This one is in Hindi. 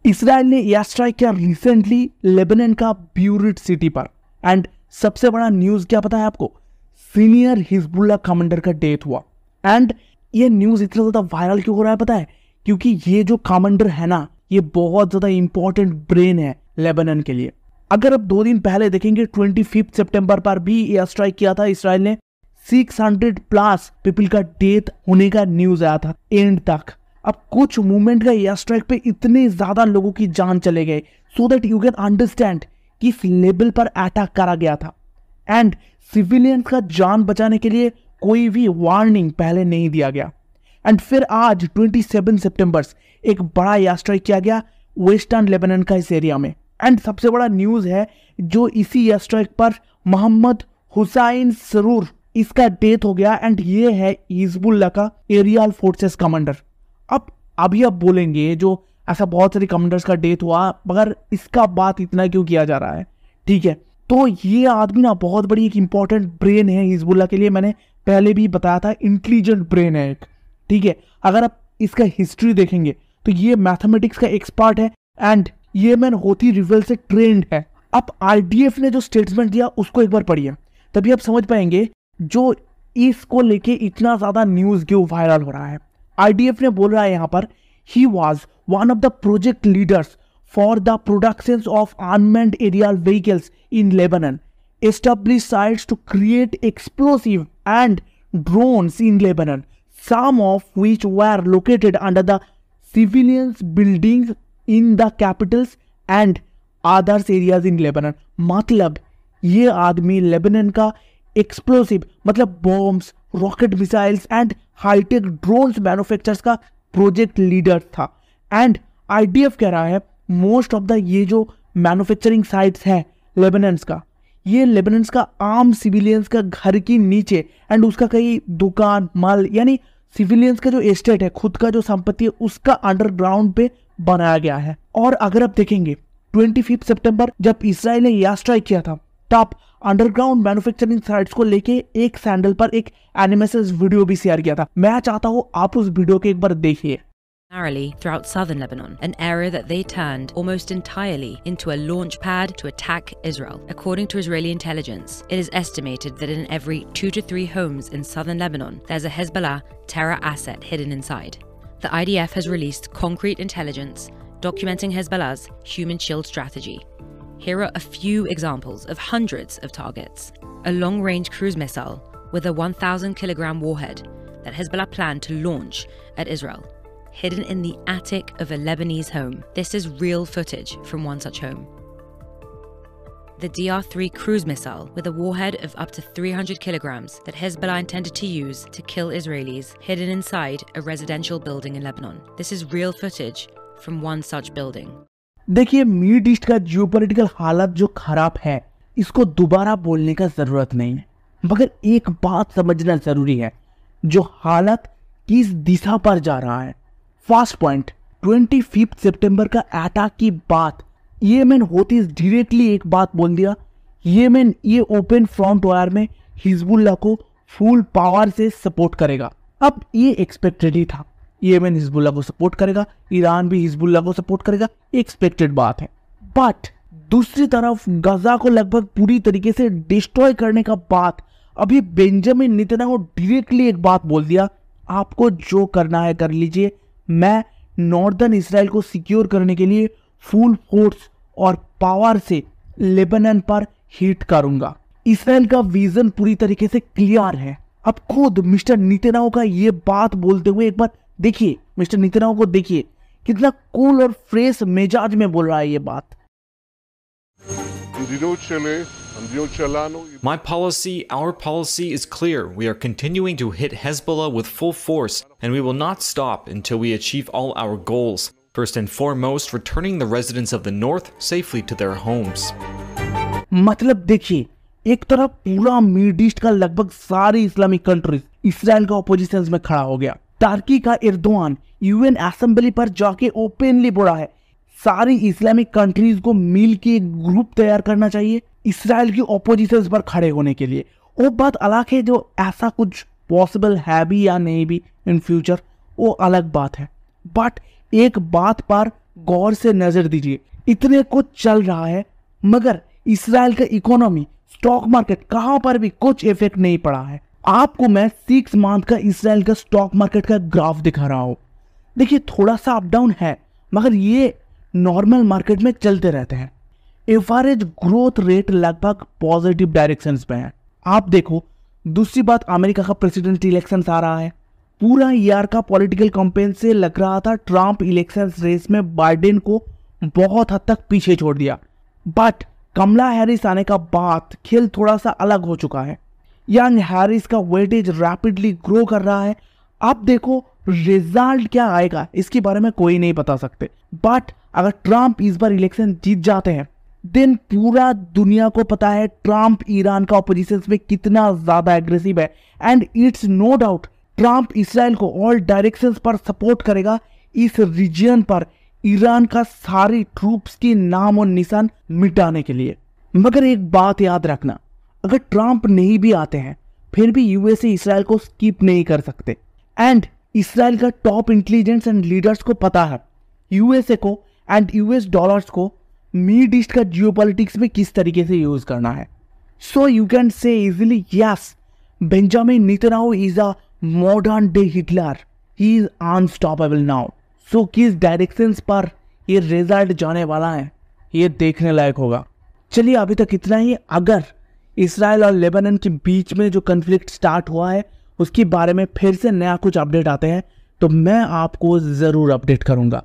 इसराइल ने एयर स्ट्राइक किया रिसेंटली लेबनान का बेरूत सिटी पर। एंड सबसे बड़ा न्यूज क्या पता है आपको, सीनियर हिजबुल्लाह कमांडर का डेथ हुआ। एंड ये न्यूज इतना ज्यादा वायरल क्यों हो रहा है पता है, क्योंकि ये जो कमांडर है ना, ये बहुत ज्यादा इंपॉर्टेंट ब्रेन है लेबनान के लिए। अगर अब 2 दिन पहले देखेंगे 25 सितंबर पर भी एयर स्ट्राइक किया था इसराइल ने, 600+ पीपल का डेथ होने का न्यूज आया था एंड तक। अब कुछ मूवमेंट का एयर स्ट्राइक पे इतने ज्यादा लोगों की जान चले गए, so that you can understand किस लेवल पर अटैक करा गया था। एंड सिविलियंस का जान बचाने के लिए कोई भी वार्निंग पहले नहीं दिया गया। एंड फिर आज 27 सितंबर एक बड़ा एयर स्ट्राइक किया गया वेस्टर्न लेबनान का इस एरिया में। एंड सबसे बड़ा न्यूज है जो इसी एयर स्ट्राइक पर मोहम्मद हुसैन सरूर, इसका डेथ हो गया। एंड ये है हिजबुल्लाह का एरियल फोर्सेस कमांडर। अब अभी आप बोलेंगे जो ऐसा बहुत सारे कमांडर्स का डेथ हुआ, मगर इसका बात इतना क्यों किया जा रहा है, ठीक है। तो ये आदमी ना बहुत बड़ी एक इंपॉर्टेंट ब्रेन है हिजबुल्लाह के लिए, मैंने पहले भी बताया था, इंटेलिजेंट ब्रेन है एक, ठीक है। अगर आप इसका हिस्ट्री देखेंगे तो ये मैथमेटिक्स का एक्सपर्ट है एंड ये मैन होती रिवल से ट्रेंड है। अब आईडीएफ ने जो स्टेटमेंट दिया उसको एक बार पढ़िए, तभी आप समझ पाएंगे जो इसको लेके इतना ज्यादा न्यूज क्यों वायरल हो रहा है। आईडीएफ ने बोल रहा है यहाँ पर, he was one of the project leaders for the production of unmanned aerial vehicles in Lebanon, established sites to create explosive and drones in Lebanon, some of which were located under the civilians buildings in the capitals and others areas in Lebanon। मतलब ये आदमी लेबनान का एक्सप्लोसिव मतलब bombs, rocket missiles and hi-tech drones manufacturers का प्रोजेक्ट लीडर था। एंड आईडीएफ कह रहा है मोस्ट ऑफ द ये जो मैन्युफैक्चरिंग साइट्स है लेबनान का, ये लेबनान का आम सिविलियंस का घर के नीचे एंड उसका कई दुकान माल, यानी सिविलियंस का जो एस्टेट है, खुद का जो संपत्ति है, उसका अंडरग्राउंड पे बनाया गया है। और अगर आप देखेंगे 25 सितंबर जब इसराइल ने एयर स्ट्राइक किया था, तब अंडरग्राउंड मैन्युफैक्चरिंग साइट्स को लेके एक सैंडल पर एक एनिमेशन वीडियो भी शेयर किया था। मैं चाहता हूँ आप उस वीडियो को एक बार देखिए। Narrowly throughout southern Lebanon, an area that they turned almost entirely into a launch pad to attack Israel. According to Israeli intelligence, it is estimated that in every 2 to 3 homes in southern Lebanon, there's a Hezbollah terror asset hidden inside. The IDF has released concrete intelligence documenting Hezbollah's human shield strategy. Here are a few examples of hundreds of targets. A long-range cruise missile with a 1,000-kilogram warhead that Hezbollah planned to launch at Israel, hidden in the attic of a Lebanese home. This is real footage from one such home. The DR-3 cruise missile with a warhead of up to 300 kilograms that Hezbollah intended to use to kill Israelis, hidden inside a residential building in Lebanon. This is real footage from one such building. देखिए मिड ईस्ट का जियोपॉलिटिकल हालत जो खराब है, इसको दोबारा बोलने का जरूरत नहीं है, मगर एक बात समझना जरूरी है, जो हालत किस दिशा पर जा रहा है। फर्स्ट पॉइंट, 25 सितंबर का अटैक की बात येमेन होती डायरेक्टली एक बात बोल दिया, येमेन ये ओपन फ्रंट वार में हिजबुल्लाह को फुल पावर से सपोर्ट करेगा। अब ये एक्सपेक्टेड ही था, येमेन हिजबुल्लाह को सपोर्ट करेगा, ईरान भी हिजबुल्लाह को सपोर्ट करेगा, एक्सपेक्टेड बात है। बट दूसरी तरफ गजा को लगभग पूरी तरीके से डिस्ट्रॉय करने का बात अभी बेंजामिन नेतन्याहू डायरेक्टली एक बात बोल दिया, आपको जो करना है कर लीजिए, मैं नॉर्दर्न इसराइल को सिक्योर करने के लिए फुल फोर्स और पावर से लेबनान पर हिट करूंगा। इसराइल का विजन पूरी तरीके से क्लियर है। अब खुद मिस्टर नेतन्याहू का ये बात बोलते हुए एक बार देखिए, मिस्टर नेतन्याहू को देखिए कितना कूल और फ्रेश मिजाज में बोल रहा है ये बात। My policy, our policy is clear. We are continuing to hit Hezbollah with full force, and we will not stop until we achieve all our goals. First and foremost, returning the residents of the north safely to their homes. मतलब देखिए, एक तरफ पूरा मिड ईस्ट का लगभग सारी इस्लामिक कंट्रीज इसराइल का ऑपोजिशन में खड़ा हो गया। टर्की का एर्दोआन यूएन असेंबली पर जाके ओपनली बोला है सारी इस्लामिक कंट्रीज को मिल के ग्रुप तैयार करना चाहिए इसराइल की ऑपोजिशन पर खड़े होने के लिए। वो बात अलग है, जो ऐसा कुछ पॉसिबल है भी या नहीं भी इन फ्यूचर, वो अलग बात है। बट एक बात पर गौर से नजर दीजिए, इतने कुछ चल रहा है मगर इसराइल का इकोनॉमी, स्टॉक मार्केट, कहां पर भी कुछ इफेक्ट नहीं पड़ा है। आपको मैं 6 मंथ का इसराइल का स्टॉक मार्केट का ग्राफ दिखा रहा हूं। देखिए थोड़ा सा अप डाउन है मगर ये नॉर्मल मार्केट में चलते रहते हैं। एवरेज ग्रोथ रेट लगभग पॉजिटिव डायरेक्शंस पे है। आप देखो, दूसरी बात, अमेरिका का प्रेसिडेंट इलेक्शन आ रहा है। पूरा ईयर का पॉलिटिकल कैंपेन से लग रहा था ट्रंप इलेक्शन रेस में बाइडेन को बहुत हद तक पीछे छोड़ दिया, बट कमला हैरिस आने का बाद खेल थोड़ा सा अलग हो चुका है। यंग हैरिस का वेटेज रैपिडली ग्रो कर रहा है। अब देखो रिजल्ट क्या आएगा इसके बारे में कोई नहीं बता सकते, बट अगर ट्रंप इस बार इलेक्शन जीत जाते हैं देन पूरा दुनिया को पता है ट्रंप ईरान का ऑपोजिशन में कितना ज्यादा एग्रेसिव है। And it's no doubt Trump Israel को ऑल डायरेक्शंस पर सपोर्ट करेगा। इस रीजन पर ईरान का सारी ट्रूप्स के नाम और निशान मिटाने के लिए। मगर एक बात याद रखना, अगर ट्रंप नहीं भी आते हैं फिर भी यूएसए इसराइल को स्किप नहीं कर सकते। एंड इसराइल का टॉप इंटेलिजेंस एंड लीडर्स को पता है यूएसए को एंड यूएस डॉलर्स को मिड ईस्ट का जियोपॉलिटिक्स में किस तरीके से यूज करना है। So you can say easily yes, Benjamin Netanyahu is a modern day Hitler, he is unstoppable now. So किस डायरेक्शंस पर ये रिजल्ट जाने वाला है ये देखने लायक होगा। चलिए अभी तक इतना ही। अगर इसराइल और लेबनान के बीच में जो कन्फ्लिक्ट स्टार्ट हुआ है उसके बारे में फिर से नया कुछ अपडेट आते हैं तो मैं आपको ज़रूर अपडेट करूंगा।